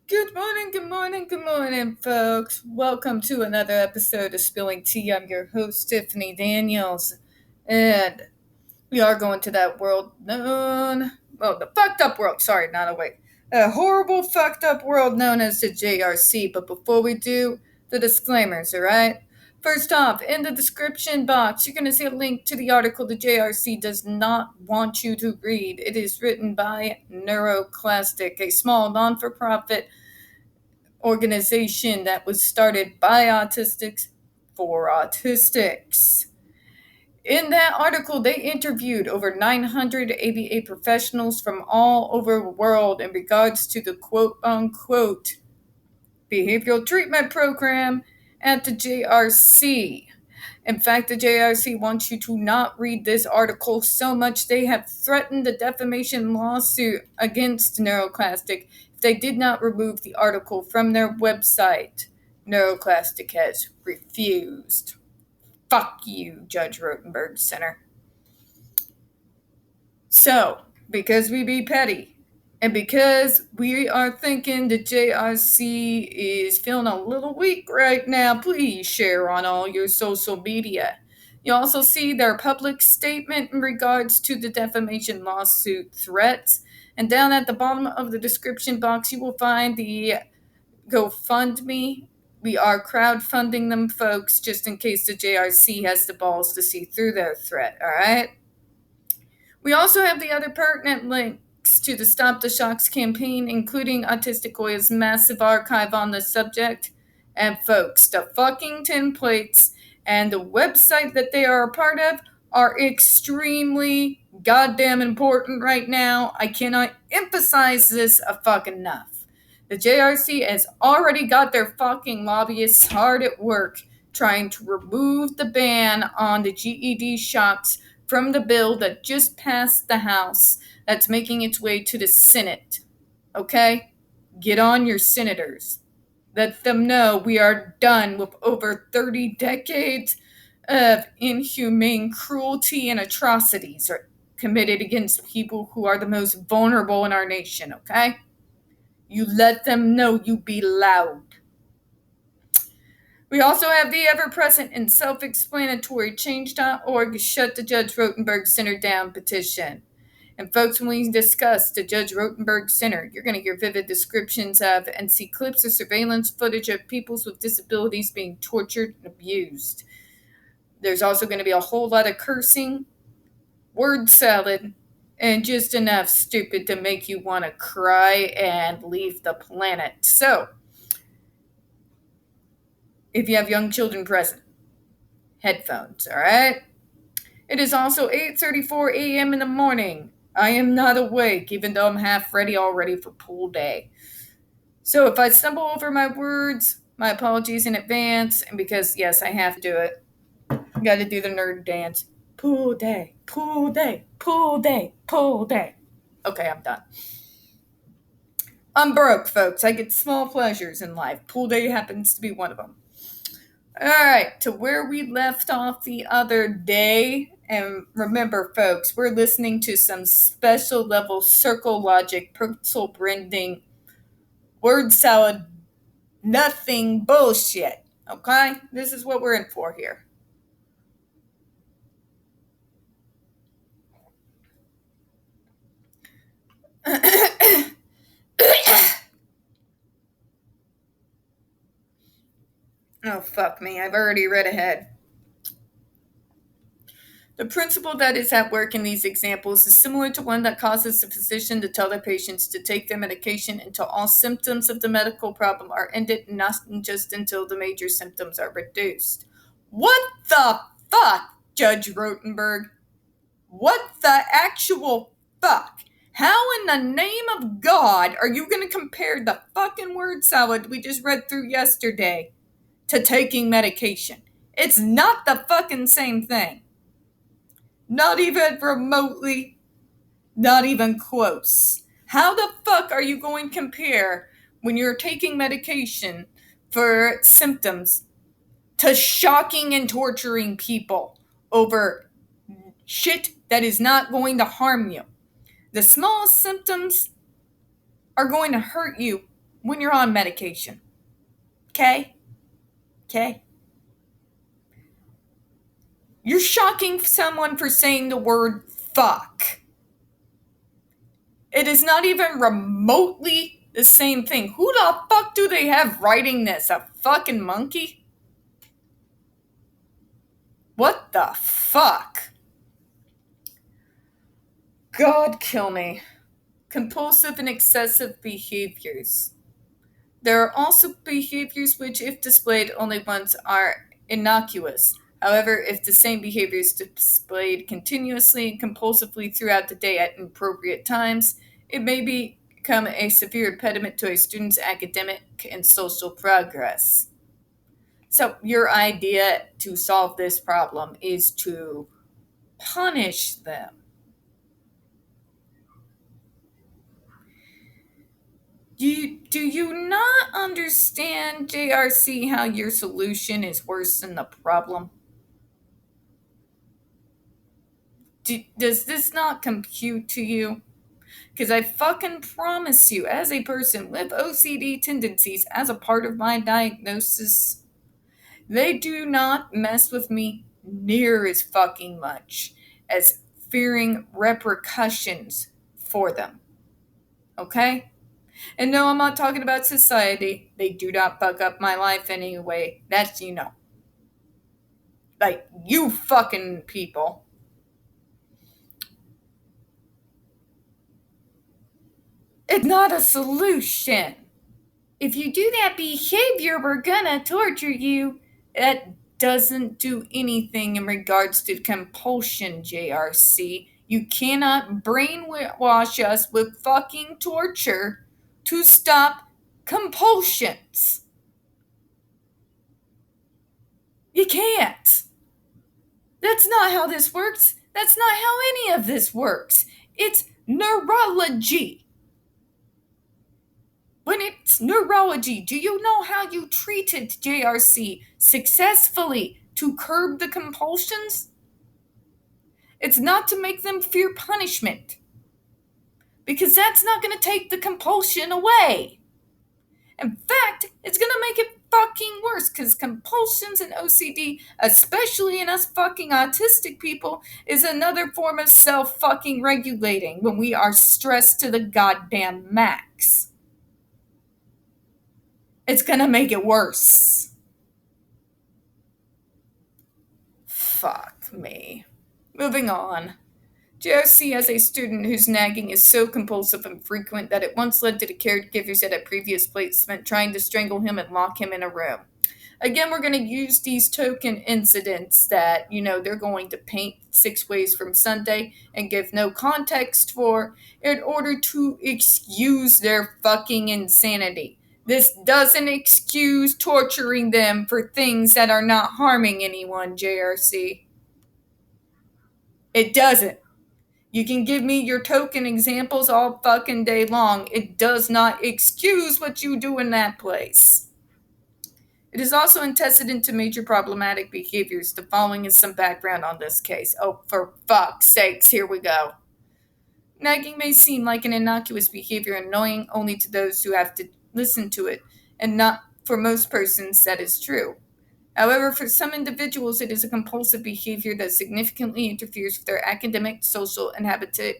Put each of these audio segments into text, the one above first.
Good morning, folks. Welcome to another episode of Spilling Tea. I'm your host, Tiffany Daniels. And we are going to that world the fucked up world. Sorry, not a way. A horrible, fucked up world known as the JRC. But before we do, the disclaimers, alright? First off, in the description box, you're going to see a link to the article the JRC does not want you to read. It is written by NeuroClastic, a small non-for-profit organization that was started by autistics for autistics. In that article, they interviewed over 988 professionals from all over the world in regards to the quote-unquote behavioral treatment program at the JRC. In fact, the JRC wants you to not read this article so much they have threatened a defamation lawsuit against NeuroClastic if they did not remove the article from their website. NeuroClastic has refused. Fuck you, Judge Rotenberg Center. So, because we be petty, and because we are thinking the JRC is feeling a little weak right now, please share on all your social media. You also see their public statement in regards to the defamation lawsuit threats. And down at the bottom of the description box, you will find the GoFundMe. We are crowdfunding them, folks, just in case the JRC has the balls to see through their threat, all right? We also have the other pertinent links to the Stop the Shocks campaign, including Autistic Oil's massive archive on the subject. And folks, the fucking templates and the website that they are a part of are extremely goddamn important right now. I cannot emphasize this fucking enough. The JRC has already got their fucking lobbyists hard at work trying to remove the ban on the GED shocks from the bill that just passed the House that's making its way to the Senate. Okay? Get on your senators. Let them know we are done with over 30 decades of inhumane cruelty and atrocities committed against people who are the most vulnerable in our nation, okay? You let them know you be loud. We also have the ever-present and self-explanatory Change.org Shut the Judge Rotenberg Center Down petition. And folks, when we discuss the Judge Rotenberg Center, you're going to hear vivid descriptions of and see clips of surveillance footage of people with disabilities being tortured and abused. There's also going to be a whole lot of cursing, word salad, and just enough stupid to make you want to cry and leave the planet. So, if you have young children present, headphones, all right? It is also 8:34 a.m. in the morning. I am not awake, even though I'm half ready already for pool day. So if I stumble over my words, my apologies in advance, and because, yes, I have to do it. I gotta do the nerd dance. Pool day, pool day, pool day, pool day. Okay, I'm done. I'm broke, folks. I get small pleasures in life. Pool day happens to be one of them. All right, to where we left off the other day. And remember, folks, we're listening to some special level circle logic, pencil blending, word salad, nothing bullshit. Okay? This is what we're in for here. Oh, fuck me. I've already read ahead. The principle that is at work in these examples is similar to one that causes the physician to tell their patients to take their medication until all symptoms of the medical problem are ended, not just until the major symptoms are reduced. What the fuck, Judge Rotenberg? What the actual fuck? How in the name of God are you going to compare the fucking word salad we just read through yesterday to taking medication? It's not the fucking same thing. Not even remotely, not even close. How the fuck are you going to compare when you're taking medication for symptoms to shocking and torturing people over shit that is not going to harm you? The smallest symptoms are going to hurt you when you're on medication. Okay? Okay? You're shocking someone for saying the word fuck. It is not even remotely the same thing. Who the fuck do they have writing this? A fucking monkey? What the fuck? God kill me. Compulsive and excessive behaviors. There are also behaviors which, if displayed only once, are innocuous. However, if the same behavior is displayed continuously and compulsively throughout the day at inappropriate times, it may become a severe impediment to a student's academic and social progress. So, your idea to solve this problem is to punish them. Do you not understand, JRC, how your solution is worse than the problem? Does this not compute to you? Because I fucking promise you, as a person with OCD tendencies as a part of my diagnosis, they do not mess with me near as fucking much as fearing repercussions for them. Okay? And no, I'm not talking about society. They do not fuck up my life anyway. That's, like, you fucking people. It's not a solution. If you do that behavior, we're gonna torture you. That doesn't do anything in regards to compulsion, JRC. You cannot brainwash us with fucking torture to stop compulsions. You can't. That's not how this works. That's not how any of this works. It's neurology. When it's neurology, do you know how you treated JRC successfully to curb the compulsions? It's not to make them fear punishment, because that's not going to take the compulsion away. In fact, it's going to make it fucking worse, because compulsions and OCD, especially in us fucking autistic people, is another form of self-fucking regulating when we are stressed to the goddamn max. It's going to make it worse. Fuck me. Moving on. JRC has a student whose nagging is so compulsive and frequent that it once led to the caregivers at a previous placement trying to strangle him and lock him in a room. Again, we're going to use these token incidents that, they're going to paint 6 ways from Sunday and give no context for in order to excuse their fucking insanity. This doesn't excuse torturing them for things that are not harming anyone, JRC. It doesn't. You can give me your token examples all fucking day long. It does not excuse what you do in that place. It is also antecedent to major problematic behaviors. The following is some background on this case. Oh, for fuck's sakes, here we go. Nagging may seem like an innocuous behavior, annoying only to those who have to listen to it, and not for most persons that is true. However, for some individuals, it is a compulsive behavior that significantly interferes with their academic, social, and habitat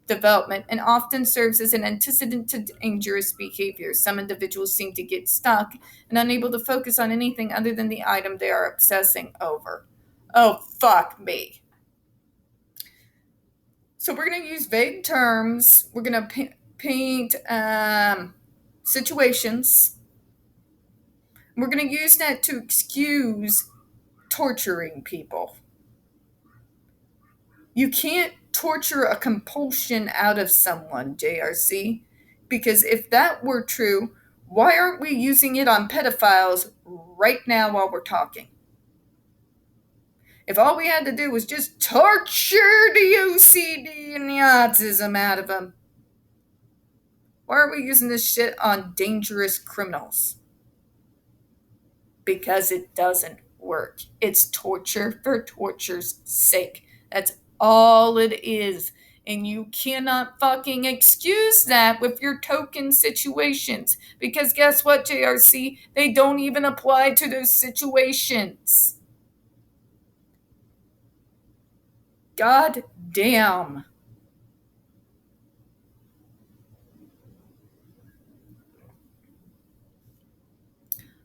development and often serves as an antecedent to dangerous behavior. Some individuals seem to get stuck and unable to focus on anything other than the item they are obsessing over. Oh, fuck me. So we're going to use vague terms. We're going to paint situations. We're going to use that to excuse torturing people. You can't torture a compulsion out of someone, JRC, because if that were true, why aren't we using it on pedophiles right now while we're talking? If all we had to do was just torture the OCD and the autism out of them, why are we using this shit on dangerous criminals? Because it doesn't work. It's torture for torture's sake. That's all it is. And you cannot fucking excuse that with your token situations. Because guess what, JRC? They don't even apply to those situations. God damn.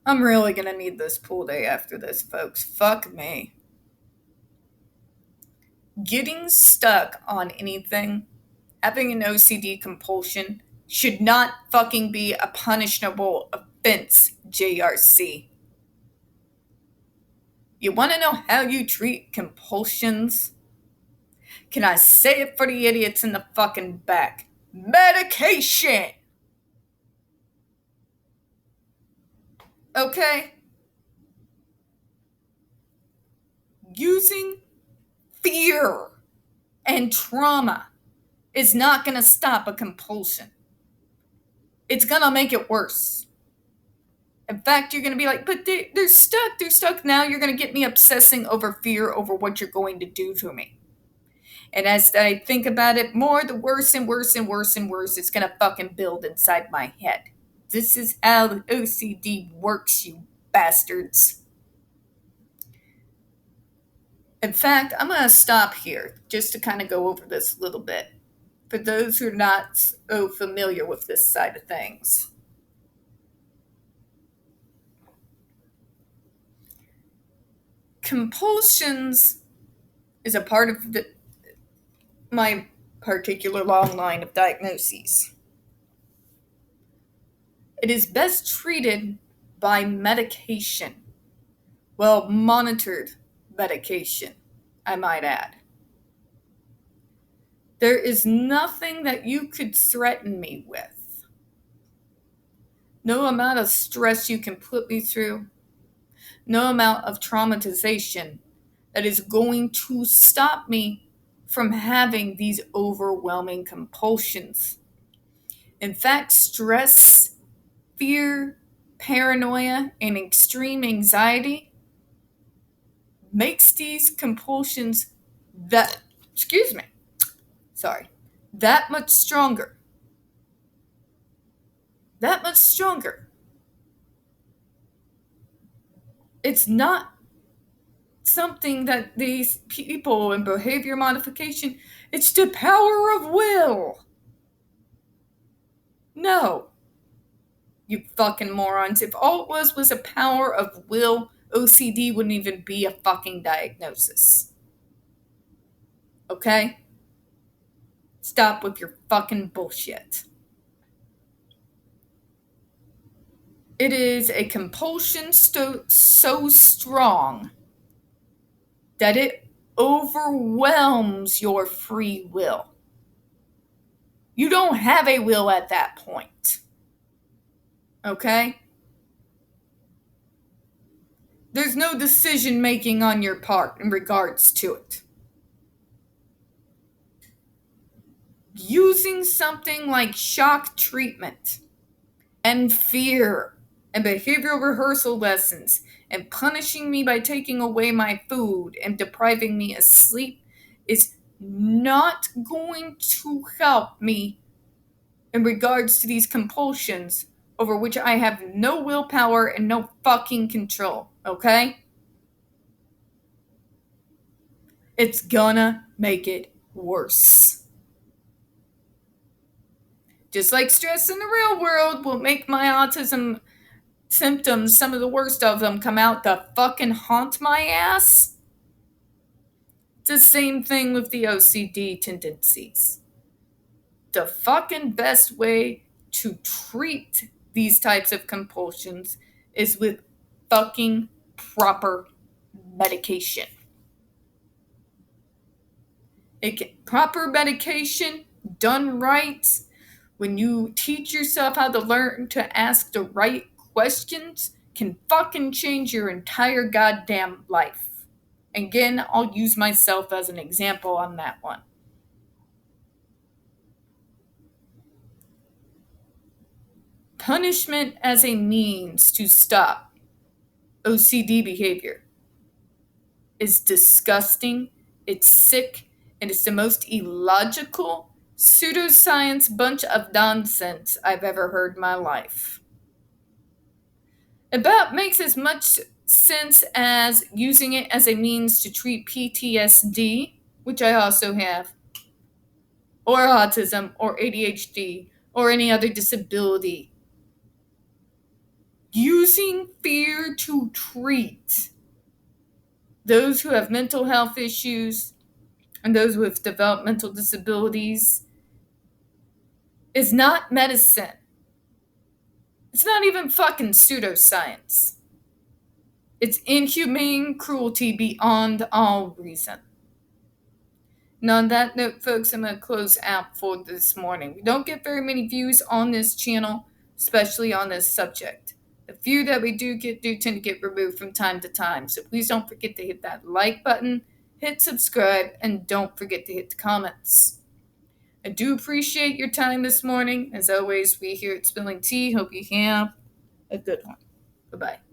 I'm really gonna need this pool day after this, folks. Fuck me. Getting stuck on anything, having an OCD compulsion, should not fucking be a punishable offense, JRC. You want to know how you treat compulsions? Can I say it for the idiots in the fucking back? Medication! Okay? Using fear and trauma is not going to stop a compulsion. It's going to make it worse. In fact, you're going to be like, but they're stuck. They're stuck. Now you're going to get me obsessing over fear over what you're going to do to me. And as I think about it more, the worse and worse and worse and worse it's going to fucking build inside my head. This is how the OCD works, you bastards. In fact, I'm going to stop here just to kind of go over this a little bit. For those who are not so familiar with this side of things. Compulsions is a part of my particular long line of diagnoses. It is best treated by medication. Well, monitored medication, I might add. There is nothing that you could threaten me with. No amount of stress you can put me through, no amount of traumatization that is going to stop me from having these overwhelming compulsions. In fact, stress, fear, paranoia, and extreme anxiety makes these compulsions that much stronger. That much stronger. It's not something that these people in behavior modification, it's the power of will. No. You fucking morons. If all it was a power of will, OCD wouldn't even be a fucking diagnosis. Okay? Stop with your fucking bullshit. It is a compulsion so strong that it overwhelms your free will. You don't have a will at that point. Okay? There's no decision making on your part in regards to it. Using something like shock treatment and fear and behavioral rehearsal lessons and punishing me by taking away my food and depriving me of sleep is not going to help me in regards to these compulsions over which I have no willpower and no fucking control, okay? It's gonna make it worse. Just like stress in the real world will make my autism symptoms, some of the worst of them, come out to fucking haunt my ass. It's the same thing with the OCD tendencies. The fucking best way to treat these types of compulsions is with fucking proper medication. Proper medication done right, when you teach yourself how to learn to ask the right questions, can fucking change your entire goddamn life. Again, I'll use myself as an example on that one. Punishment as a means to stop OCD behavior is disgusting, it's sick, And it's the most illogical pseudoscience bunch of nonsense I've ever heard in my life. About makes as much sense as using it as a means to treat PTSD, which I also have, or autism, or ADHD, or any other disability. Using fear to treat those who have mental health issues and those with developmental disabilities is not medicine. It's not even fucking pseudoscience. It's inhumane cruelty beyond all reason. And on that note, folks, I'm going to close out for this morning. We don't get very many views on this channel, especially on this subject. The few that we do tend to get removed from time to time. So please don't forget to hit that like button, hit subscribe, and don't forget to hit the comments. I do appreciate your time this morning. As always, we here at Spilling Tea hope you have a good one. Bye-bye.